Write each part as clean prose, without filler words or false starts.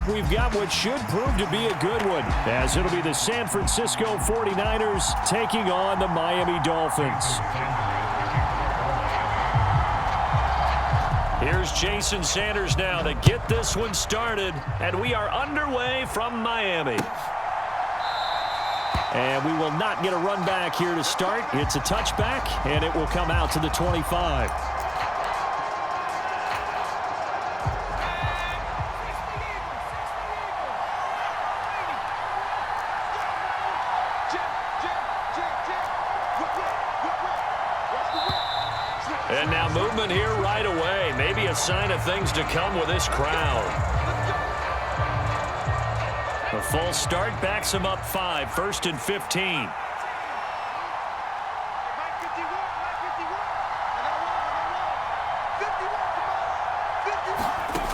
We've got what should prove to be a good one, as it'll be the San Francisco 49ers taking on the Miami Dolphins. Here's Jason Sanders now to get this one started, and we are underway from Miami. And we will not get a run back here to start. It's a touchback, and it will come out to the 25. And now movement here right away. Maybe a sign of things to come with this crowd. A false start backs him up 5, 1st and 15.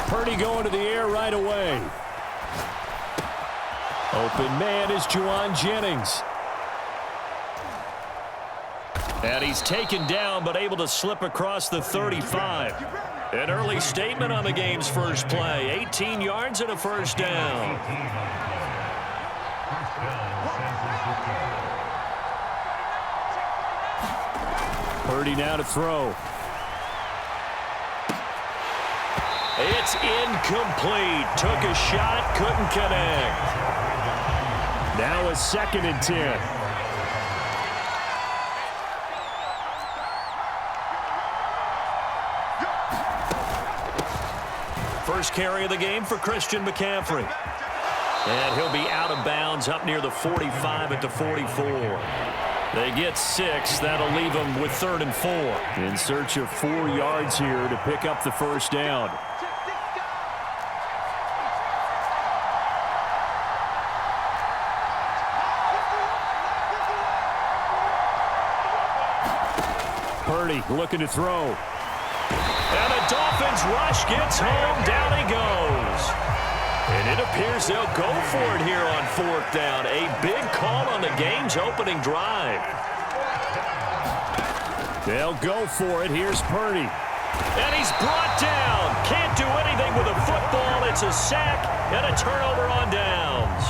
Purdy going to the air right away. Open man is Juwan Jennings. And he's taken down but able to slip across the 35. An early statement on the game's first play. 18 yards and a first down. Purdy now to throw. It's incomplete. Took a shot, couldn't connect. Now a 2nd and 10. First carry of the game for Christian McCaffrey. And he'll be out of bounds up near the 45 at the 44. They get 6. That'll leave them with 3rd and 4. In search of 4 yards here to pick up the first down. Purdy looking to throw. And the Dolphins rush gets home. Down he goes. And it appears they'll go for it here on 4th down. A big call on the game's opening drive. They'll go for it. Here's Purdy. And he's brought down. Can't do anything with a football. It's a sack and a turnover on downs.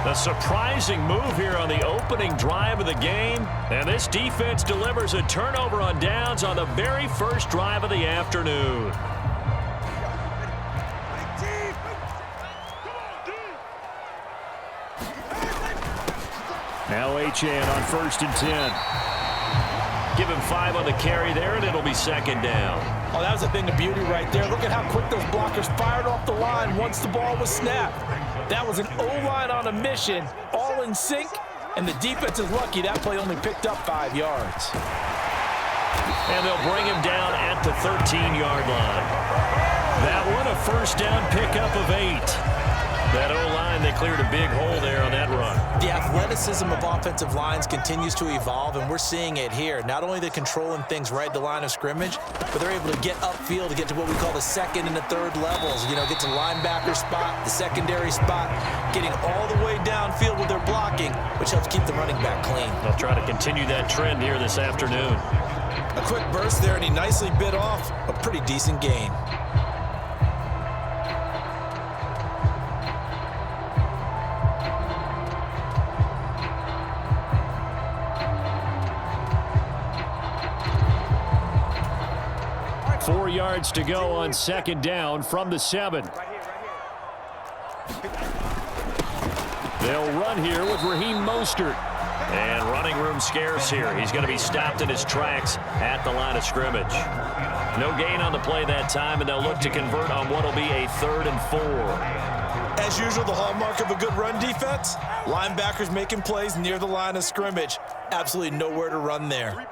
A surprising move here on the opening drive of the game. And this defense delivers a turnover on downs on the very first drive of the afternoon. Now Achane on 1st and 10. Give him 5 on the carry there, and it'll be 2nd down. Oh, that was a thing of beauty right there. Look at how quick those blockers fired off the line once the ball was snapped. That was an O-line on a mission, all in sync, and the defense is lucky that play only picked up 5 yards. And they'll bring him down at the 13-yard line. That one a first down pickup of 8. That O-line, they cleared a big hole there on that run. The athleticism of offensive lines continues to evolve, and we're seeing it here. Not only are they controlling things right at the line of scrimmage, but they're able to get upfield to get to what we call the 2nd and the 3rd levels. You know, get to linebacker spot, the secondary spot, getting all the way downfield with their blocking, which helps keep the running back clean. They'll try to continue that trend here this afternoon. A quick burst there, and he nicely bit off a pretty decent gain. Four yards to go on 2nd down from the 7. They'll run here with Raheem Mostert. And running room scarce here. He's going to be stopped in his tracks at the line of scrimmage. No gain on the play that time, and they'll look to convert on what will be a 3rd and 4. As usual, the hallmark of a good run defense, linebackers making plays near the line of scrimmage. Absolutely nowhere to run there.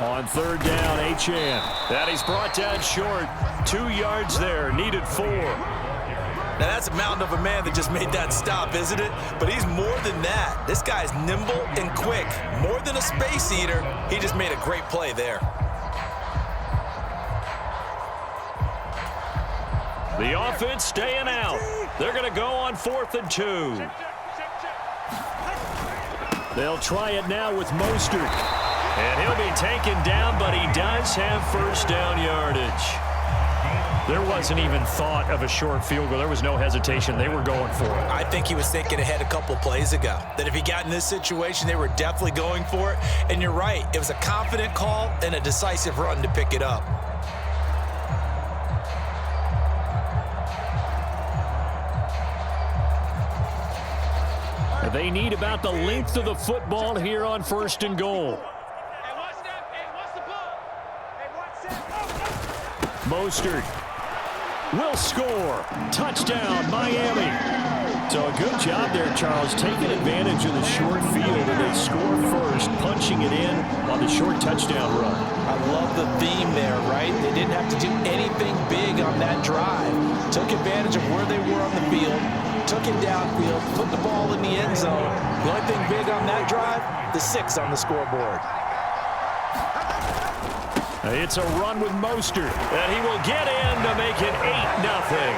On 3rd down, Achane. That he's brought down short. 2 yards there, needed 4. Now that's a mountain of a man that just made that stop, isn't it? But he's more than that. This guy's nimble and quick. More than a space eater, he just made a great play there. The offense staying out. They're going to go on 4th and 2. They'll try it now with Mostert. And he'll be taken down, but he does have first down yardage. There wasn't even thought of a short field goal. There was no hesitation. They were going for it. I think he was thinking ahead a couple plays ago, that if he got in this situation, they were definitely going for it. And you're right, it was a confident call and a decisive run to pick it up. They need about the length of the football here on 1st and goal. Mostert will score. Touchdown, Miami. So a good job there, Charles, taking advantage of the short field, and they score first, punching it in on the short touchdown run. I love the theme there, right? They didn't have to do anything big on that drive. Took advantage of where they were on the field, took it downfield, put the ball in the end zone. The only thing big on that drive, the 6 on the scoreboard. It's a run with Mostert, and he will get in to make it 8-0.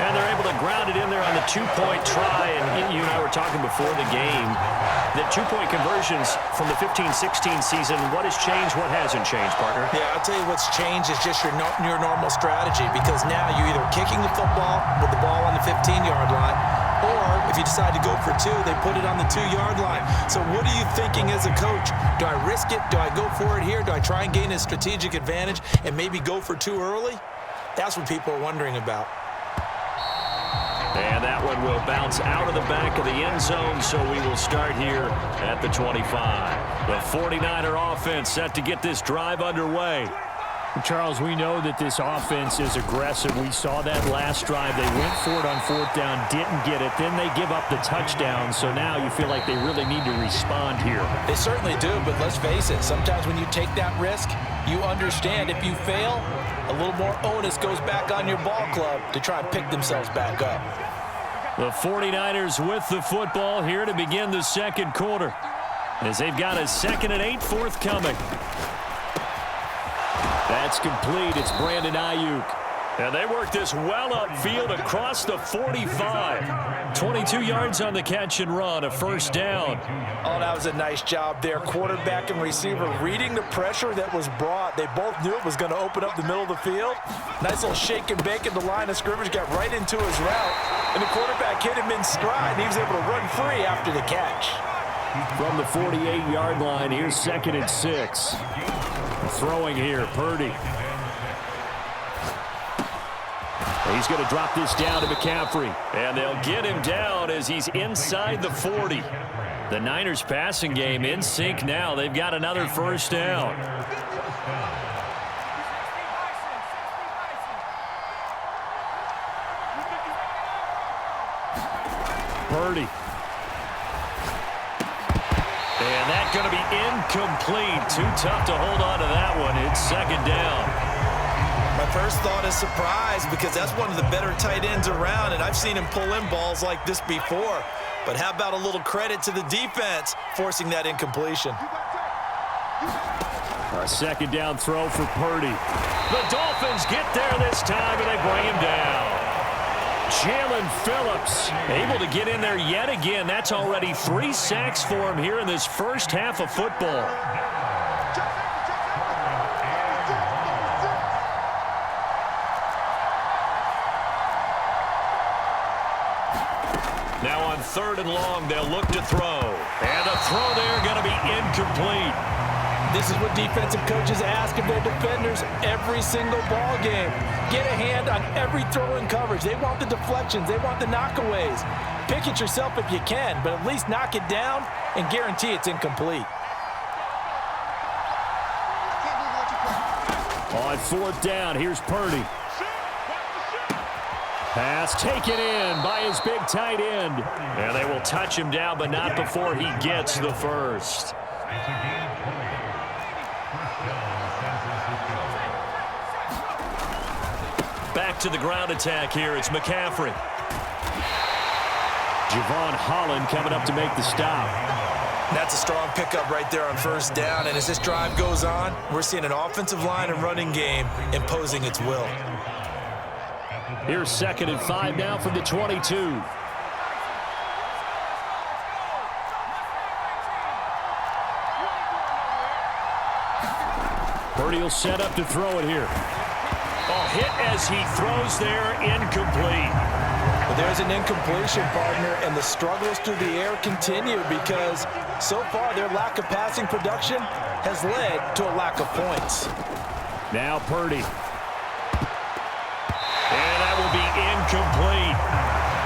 And they're able to ground it in there on the 2-point try. And you and I were talking before the game that 2-point conversions from the 15-16 season, what has changed, what hasn't changed, partner? Yeah, I'll tell you what's changed is just your normal strategy, because now you're either kicking the football with the ball on the 15-yard line, or if you decide to go for 2, they put it on the 2-yard line. So what are you thinking as a coach? Do I risk it? Do I go for it here? Do I try and gain a strategic advantage and maybe go for 2 early? That's what people are wondering about. And that one will bounce out of the back of the end zone, so we will start here at the 25. The 49er offense set to get this drive underway. Charles, we know that this offense is aggressive. We saw that last drive. They went for it on 4th down, didn't get it. Then they give up the touchdown, so now you feel like they really need to respond here. They certainly do, but let's face it, sometimes when you take that risk, you understand if you fail, a little more onus goes back on your ball club to try and pick themselves back up. The 49ers with the football here to begin the second quarter, as they've got a 2nd and 8 forthcoming. That's complete. It's Brandon Ayuk. And they work this well upfield across the 45. 22 yards on the catch and run, a 1st down. Oh, that was a nice job there. Quarterback and receiver reading the pressure that was brought. They both knew it was going to open up the middle of the field. Nice little shake and bake at the line of scrimmage, got right into his route. And the quarterback hit him in stride, and he was able to run free after the catch. From the 48-yard line, here's 2nd and 6. Throwing here, Purdy. He's going to drop this down to McCaffrey. And they'll get him down as he's inside the 40. The Niners passing game in sync now. They've got another 1st down. Purdy. And that's going to be incomplete. Too tough to hold on to that one. It's 2nd down. My first thought is surprise, because that's one of the better tight ends around, and I've seen him pull in balls like this before. But how about a little credit to the defense forcing that incompletion? A 2nd down throw for Purdy. The Dolphins get there this time, and they bring him down. Jalen Phillips able to get in there yet again. That's already 3 sacks for him here in this first half of football. Now on 3rd and long, they'll look to throw. And the throw there going to be incomplete. This is what defensive coaches ask of their defenders every single ball game. Get a hand on every throw in coverage. They want the deflections. They want the knockaways. Pick it yourself if you can, but at least knock it down and guarantee it's incomplete. On 4th down, here's Purdy. Pass taken in by his big tight end. And they will touch him down, but not before he gets the first. Back to the ground attack here. It's McCaffrey. Javon Holland coming up to make the stop. That's a strong pickup right there on 1st down. And as this drive goes on, we're seeing an offensive line and running game imposing its will. Here's 2nd and 5 now from the 22. Purdy will set up to throw it here. Oh, hit as he throws there, incomplete. But there's an incompletion, partner, and the struggles through the air continue because so far their lack of passing production has led to a lack of points. Now Purdy. And that will be incomplete.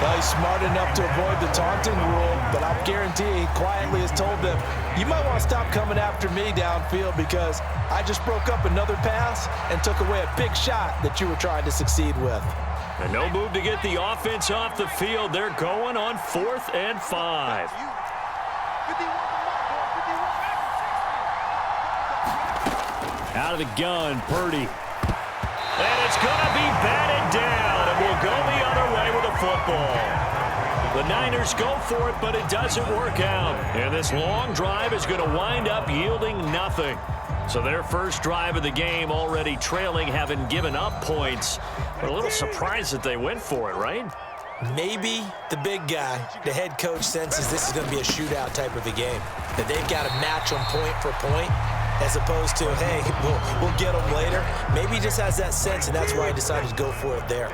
Well, he's smart enough to avoid the taunting rule, but I'll guarantee he quietly has told them, you might want to stop coming after me downfield because I just broke up another pass and took away a big shot that you were trying to succeed with. And no move to get the offense off the field. They're going on 4th and 5. Out of the gun, Purdy. And it's going to be batted down, and we'll go the other way with a football. The Niners go for it, but it doesn't work out. And this long drive is going to wind up yielding nothing. So their first drive of the game already trailing, having given up points. But a little surprised that they went for it, right? Maybe the big guy, the head coach, senses this is going to be a shootout type of a game. That they've got to match them point for point as opposed to, hey, we'll get them later. Maybe he just has that sense, and that's why he decided to go for it there.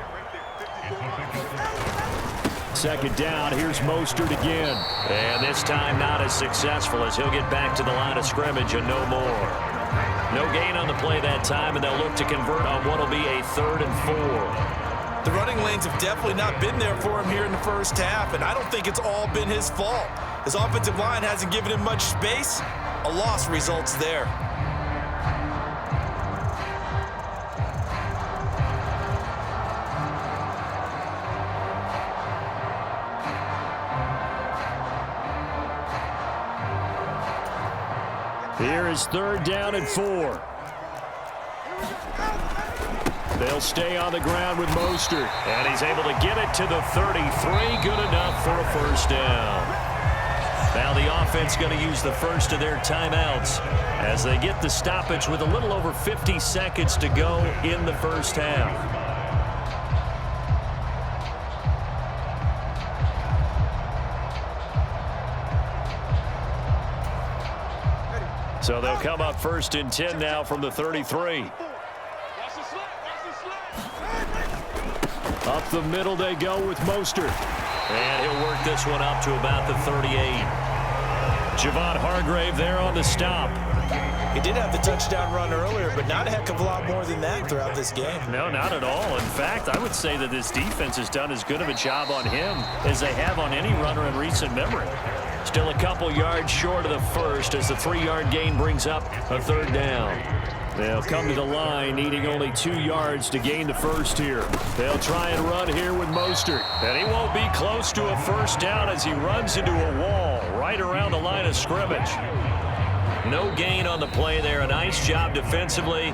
Second down, here's Mostert again. And this time not as successful as he'll get back to the line of scrimmage and no more. No gain on the play that time, and they'll look to convert on what will be a 3rd and 4. The running lanes have definitely not been there for him here in the first half, and I don't think it's all been his fault. His offensive line hasn't given him much space. A loss results there. Here is 3rd down and 4. They'll stay on the ground with Mostert. And he's able to get it to the 33. Good enough for a first down. Now the offense going to use the first of their timeouts as they get the stoppage with a little over 50 seconds to go in the first half. So they'll come up 1st and 10 now from the 33. Up the middle they go with Mostert. And he'll work this one up to about the 38. Javon Hargrave there on the stop. He did have the touchdown run earlier, but not a heck of a lot more than that throughout this game. No, not at all. In fact, I would say that this defense has done as good of a job on him as they have on any runner in recent memory. Still a couple yards short of the first as the 3-yard gain brings up a 3rd down. They'll come to the line needing only 2 yards to gain the first here. They'll try and run here with Mostert. And he won't be close to a first down as he runs into a wall right around the line of scrimmage. No gain on the play there. A nice job defensively.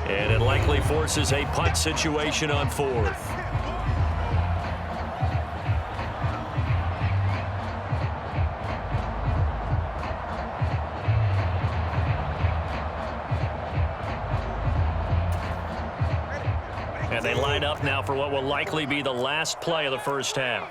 And it likely forces a punt situation on 4th. And they line up now for what will likely be the last play of the first half.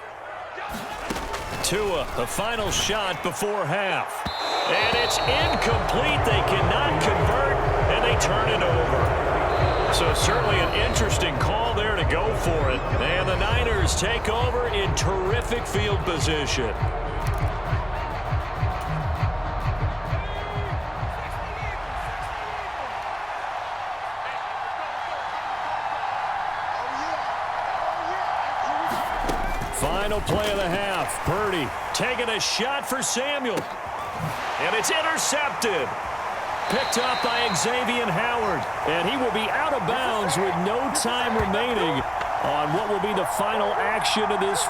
Tua, the final shot before half. And it's incomplete. They cannot convert, and they turn it over. So certainly an interesting call there to go for it. And the Niners take over in terrific field position. Final play of the half. Purdy taking a shot for Samuel. And it's intercepted. Picked up by Xavier Howard. And he will be out of bounds with no time remaining on what will be the final action of this